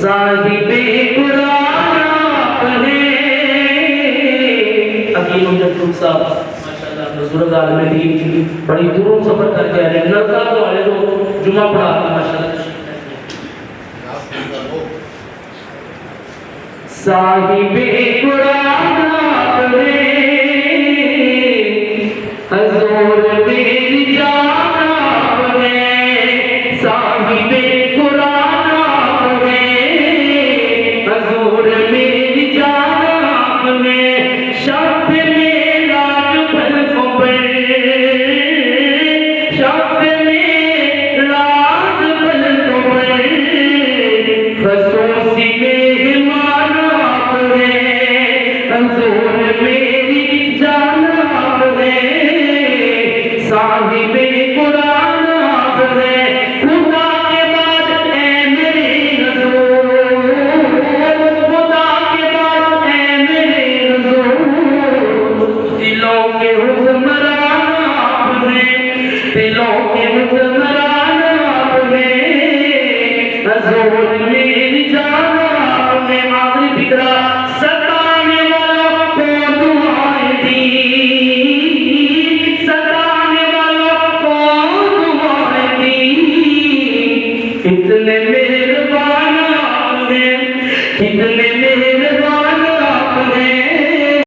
صاحب قرآن آپ ہیں. حکیم امجد صاحب ماشاءاللہ بزرگ عالم دین بڑی دوروں سفر کر کے آ رہے ہیں. نظر تو والے تو جمعہ پڑھا ماشاءاللہ. صاحب قرآن آپ ہیں حضور میری جان آپ ہیں. صاحب قرآن آپ ہیں حضور میری جان آپ ہیں. شب میں رات بھر پر شب میں رات بھر پر خصوصی مہمان آپ ہیں حضور میری جان آپ ہیں. صاحب قرآن آپ ہیں خدا کے بعد اے میرے حضور. خدا کے بعد اے میرے حضور. دلوں کے حکمران آپ ہیں. دلوں کے حکمران آپ ہیں حضور میری جان آپ ہیں. آخری فکرہ ستانے والوں کو دعائیں دی. ستانے والوں کو دعائیں دی. کتنے مہربان آپ ہیں. کتنے مہربان